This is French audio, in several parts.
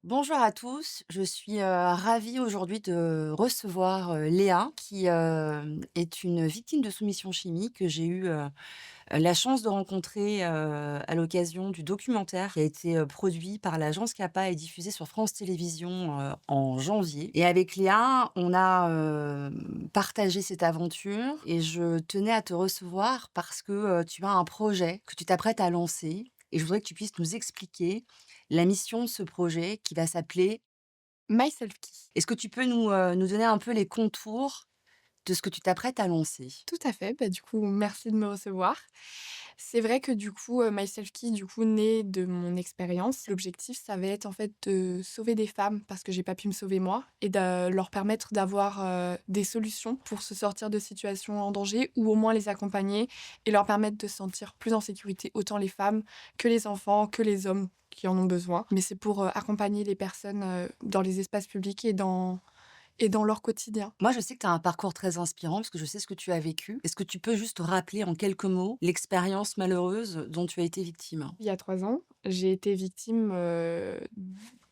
Bonjour à tous, je suis ravie aujourd'hui de recevoir Léa qui est une victime de soumission chimique que j'ai eu la chance de rencontrer à l'occasion du documentaire qui a été produit par l'agence CAPA et diffusé sur France Télévisions en janvier. Et avec Léa, on a partagé cette aventure et je tenais à te recevoir parce que tu as un projet que tu t'apprêtes à lancer et je voudrais que tu puisses nous expliquer la mission de ce projet qui va s'appeler. Myself Key. Est-ce que tu peux nous donner un peu les contours de ce que tu t'apprêtes à lancer? Tout à fait, bah, du coup, merci de me recevoir. C'est vrai que du coup, Myself Key, du coup, naît de mon expérience. L'objectif, ça va être en fait de sauver des femmes parce que j'ai pas pu me sauver moi et de leur permettre d'avoir, des solutions pour se sortir de situations en danger ou au moins les accompagner et leur permettre de se sentir plus en sécurité, autant les femmes que les enfants, que les hommes qui en ont besoin. Mais c'est pour, accompagner les personnes, dans les espaces publics et dans leur quotidien. Moi, je sais que tu as un parcours très inspirant parce que je sais ce que tu as vécu. Est-ce que tu peux juste rappeler en quelques mots l'expérience malheureuse dont tu as été victime? Il y a 3 ans, j'ai été victime,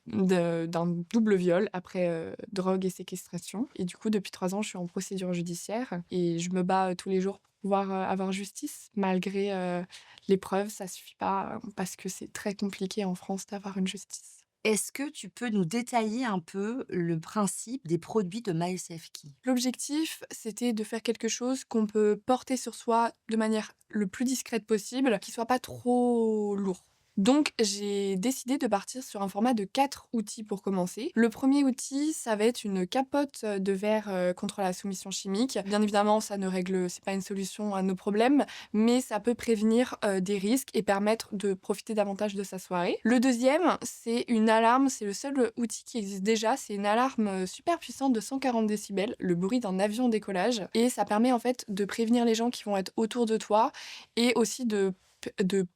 d'un double viol après, drogue et séquestration et du coup, depuis 3 ans, je suis en procédure judiciaire et je me bats, tous les jours pour pouvoir, avoir justice. Malgré, les preuves, ça suffit pas, parce que c'est très compliqué en France d'avoir une justice. Est-ce que tu peux nous détailler un peu le principe des produits de MySafeKey? L'objectif, c'était de faire quelque chose qu'on peut porter sur soi de manière le plus discrète possible, qui soit pas trop lourd. Donc, j'ai décidé de partir sur un format de 4 outils pour commencer. Le premier outil, ça va être une capote de verre contre la soumission chimique. Bien évidemment, ça ne règle, c'est pas une solution à nos problèmes, mais ça peut prévenir des risques et permettre de profiter davantage de sa soirée. Le deuxième, c'est une alarme, c'est le seul outil qui existe déjà, c'est une alarme super puissante de 140 décibels, le bruit d'un avion au décollage, et ça permet en fait de prévenir les gens qui vont être autour de toi et aussi de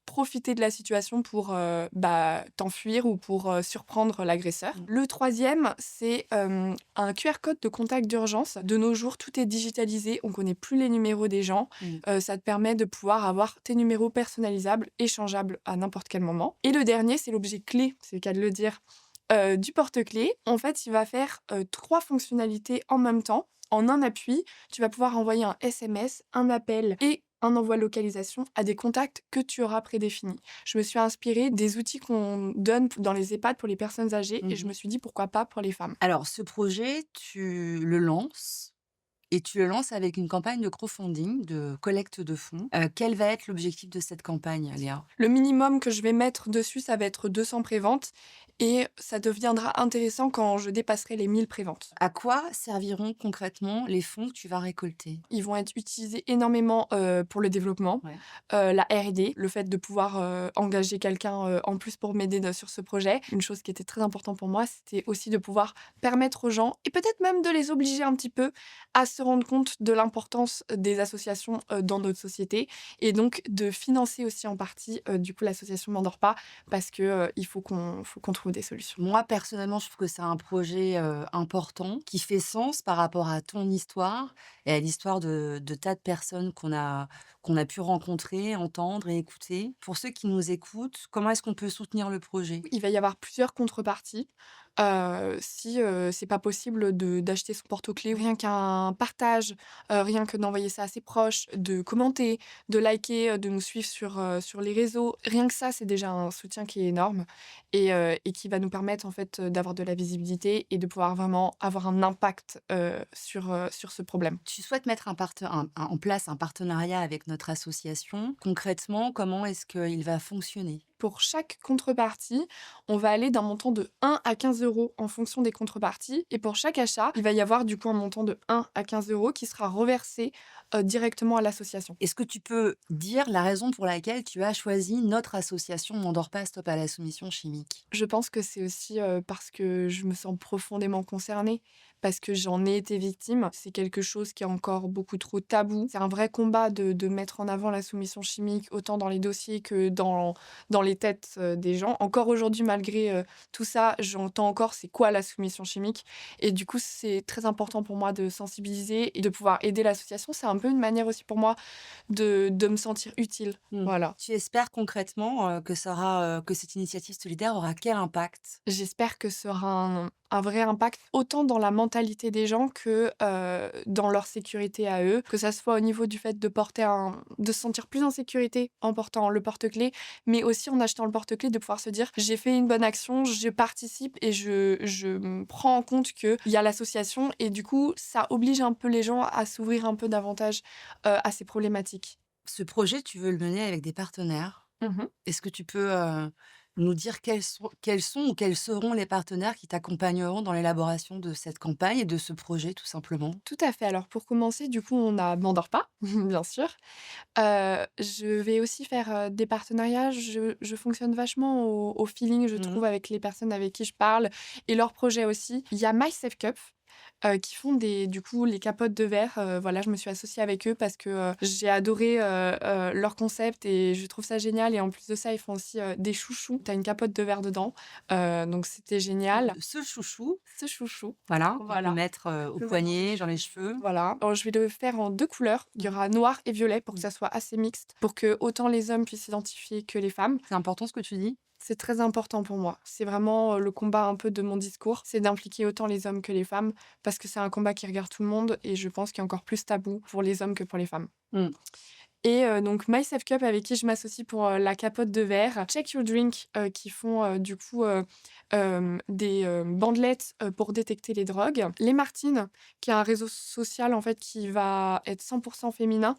profiter de la situation pour t'enfuir ou pour surprendre l'agresseur. Mmh. Le troisième, c'est un QR code de contact d'urgence. De nos jours, tout est digitalisé, on connaît plus les numéros des gens. Mmh. Ça te permet de pouvoir avoir tes numéros personnalisables, échangeables à n'importe quel moment. Et le dernier, c'est l'objet clé, c'est le cas de le dire, du porte-clés. En fait, il va faire 3 fonctionnalités en même temps. En un appui, tu vas pouvoir envoyer un SMS, un appel et un envoi localisation à des contacts que tu auras prédéfinis. Je me suis inspirée des outils qu'on donne dans les EHPAD pour les personnes âgées et je Mmh. me suis dit: «Pourquoi pas pour les femmes?» Alors ce projet, tu le lances et tu le lances avec une campagne de crowdfunding, de collecte de fonds. Quel va être l'objectif de cette campagne, Léa? Le minimum que je vais mettre dessus, ça va être 200 préventes et ça deviendra intéressant quand je dépasserai les 1000 préventes. À quoi serviront concrètement les fonds que tu vas récolter? Ils vont être utilisés énormément, pour le développement, Ouais. la R&D, le fait de pouvoir, engager quelqu'un, en plus pour m'aider sur ce projet. Une chose qui était très important pour moi, c'était aussi de pouvoir permettre aux gens et peut-être même de les obliger un petit peu à se rendre compte de l'importance des associations, dans notre société et donc de financer aussi en partie, du coup l'association M'endors pas parce que, il faut qu'on trouve des solutions. Moi, personnellement, je trouve que c'est un projet, important, qui fait sens par rapport à ton histoire et à l'histoire de tas de personnes qu'on a pu rencontrer, entendre et écouter. Pour ceux qui nous écoutent, comment est-ce qu'on peut soutenir le projet? Il va y avoir plusieurs contreparties. Si, c'est pas possible d'acheter son porte-clés, rien qu'un partage, rien que d'envoyer ça à ses proches, de commenter, de liker, de nous suivre sur les réseaux. Rien que ça, c'est déjà un soutien qui est énorme et qui va nous permettre en fait, d'avoir de la visibilité et de pouvoir vraiment avoir un impact, sur ce problème. Tu souhaites mettre en place un partenariat avec notre association. Concrètement, comment est-ce qu'il va fonctionner? Pour chaque contrepartie, on va aller d'un montant de 1 à 15 euros en fonction des contreparties et pour chaque achat, il va y avoir du coup un montant de 1 à 15 euros qui sera reversé, directement à l'association. Est-ce que tu peux dire la raison pour laquelle tu as choisi notre association M'endors pas, stop à la soumission chimique? Je pense que c'est aussi, parce que je me sens profondément concernée, parce que j'en ai été victime. C'est quelque chose qui est encore beaucoup trop tabou. C'est un vrai combat de mettre en avant la soumission chimique, autant dans les dossiers que dans les têtes, des gens. Encore aujourd'hui, malgré, tout ça, j'entends encore: «C'est quoi la soumission chimique?» et du coup, c'est très important pour moi de sensibiliser et de pouvoir aider l'association. C'est un peu une manière aussi pour moi de me sentir utile. Mmh. Voilà. Tu espères concrètement, que cette initiative solidaire aura quel impact? J'espère que ce sera un vrai impact, autant dans la mentalité des gens que, dans leur sécurité à eux. Que ça soit au niveau du fait de se sentir plus en sécurité en portant le porte-clés, mais aussi en achetant le porte-clés, de pouvoir se dire: «J'ai fait une bonne action, je participe et je prends en compte qu'il y a l'association» et du coup, ça oblige un peu les gens à s'ouvrir un peu davantage, à ces problématiques. Ce projet, tu veux le mener avec des partenaires. Mmh. Est-ce que tu peux, nous dire quels sont ou quels seront les partenaires qui t'accompagneront dans l'élaboration de cette campagne et de ce projet, tout simplement? Tout à fait. Alors pour commencer, du coup, on a Mandorpa, bien sûr. Je vais aussi faire, des partenariats. Je fonctionne vachement au feeling, je Mmh. trouve, avec les personnes avec qui je parle et leurs projets aussi. Il y a My Safe Cup, qui font du coup, les capotes de verre. Voilà, je me suis associée avec eux parce que, j'ai adoré, leur concept et je trouve ça génial et en plus de ça, ils font aussi, des chouchous. Tu as une capote de verre dedans, donc c'était génial. Ce chouchou, Ce chouchou, voilà, qu'on peut voilà, mettre, au je peux mettre dans les poignet, dans les cheveux. cheveux. Voilà. Alors, je vais le faire en 2 couleurs. Il y aura noir et violet pour que Mmh. ça soit assez mixte, pour que autant les hommes puissent s'identifier que les femmes. C'est important ce que tu dis? C'est très important pour moi. C'est vraiment, le combat un peu de mon discours, c'est d'impliquer autant les hommes que les femmes, parce que c'est un combat qui regarde tout le monde et je pense qu'il y a encore plus tabou pour les hommes que pour les femmes. Mmh. Et donc My Safe Cup avec qui je m'associe pour, la capote de verre. Check Your Drink, qui font, du coup, des, bandelettes, pour détecter les drogues. Les Martines, qui est un réseau social, en fait, qui va être 100 féminin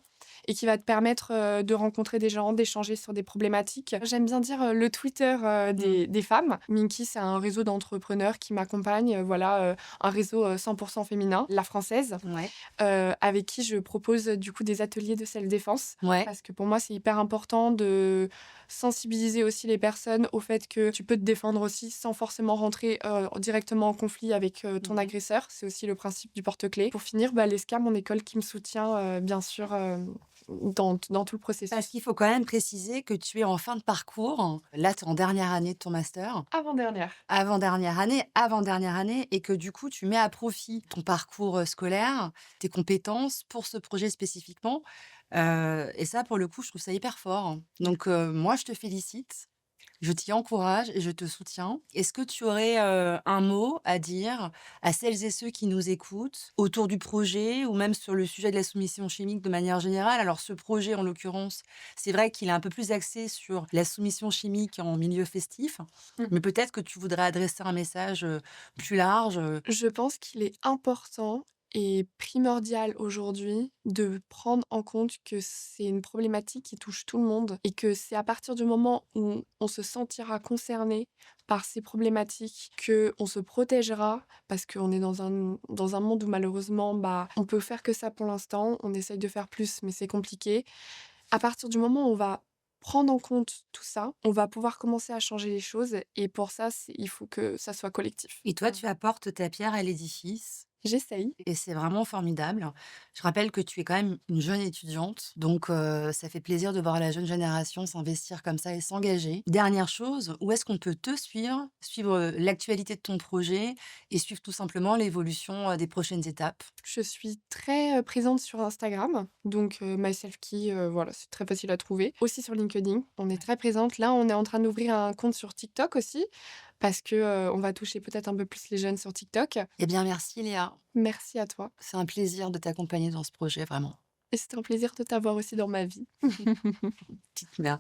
et qui va te permettre, de rencontrer des gens, d'échanger sur des problématiques. J'aime bien dire, le Twitter, Mmh. des femmes. Minky, c'est un réseau d'entrepreneurs qui m'accompagne, voilà, un réseau, 100 féminin. La Française, Ouais. avec qui je propose, du coup, des ateliers de self-défense. Ouais. Parce que pour moi, c'est hyper important de sensibiliser aussi les personnes au fait que tu peux te défendre aussi sans forcément rentrer, directement en conflit avec, ton Mmh. agresseur. C'est aussi le principe du porte-clés. Pour finir, bah, l'ESCA, mon école qui me soutient, bien sûr, dans tout le Parce processus. qu'il faut quand même préciser que tu es en fin de parcours. Là, tu es en dernière année de ton master. Avant-dernière. Avant-dernière année et que du coup, tu mets à profit ton parcours, scolaire, tes compétences pour ce projet spécifiquement, et ça, pour le coup, je trouve ça hyper fort. Donc moi, je te félicite, je t'y encourage et je te soutiens. Est-ce que tu aurais, un mot à dire à celles et ceux qui nous écoutent autour du projet ou même sur le sujet de la soumission chimique de manière générale? Alors ce projet, en l'occurrence, c'est vrai qu'il est un peu plus axé sur la soumission chimique en milieu festif, Mmh. mais peut-être que tu voudrais adresser un message, plus large, Je pense qu'il est important et primordial aujourd'hui de prendre en compte que c'est une problématique qui touche tout le monde et que c'est à partir du moment où on se sentira concerné par ces problématiques que on se protégera parce qu'on est dans un monde où malheureusement, bah, on peut faire que ça pour l'instant. On essaye de faire plus, mais c'est compliqué. À partir du moment où on va prendre en compte tout ça, on va pouvoir commencer à changer les choses et pour ça, il faut que ça soit collectif. et toi, Voilà. tu apportes ta pierre à l'édifice. J'essaye. Et c'est vraiment formidable. Je rappelle que tu es quand même une jeune étudiante, donc ça fait plaisir de voir la jeune génération s'investir comme ça et s'engager. Dernière chose, où est-ce qu'on peut te suivre? Suivre, l'actualité de ton projet et suivre tout simplement l'évolution, des prochaines étapes? Je suis très, présente sur Instagram, donc myselfkey, voilà, c'est très facile à trouver. Aussi sur LinkedIn, on est Ouais. très présente. Là, on est en train d'ouvrir un compte sur TikTok aussi parce que, on va toucher peut-être un peu plus les jeunes sur TikTok. Eh bien merci Léa, Merci à toi c'est un plaisir de t'accompagner dans ce projet, vraiment. et c'était un plaisir de t'avoir aussi dans ma vie. Petite mère.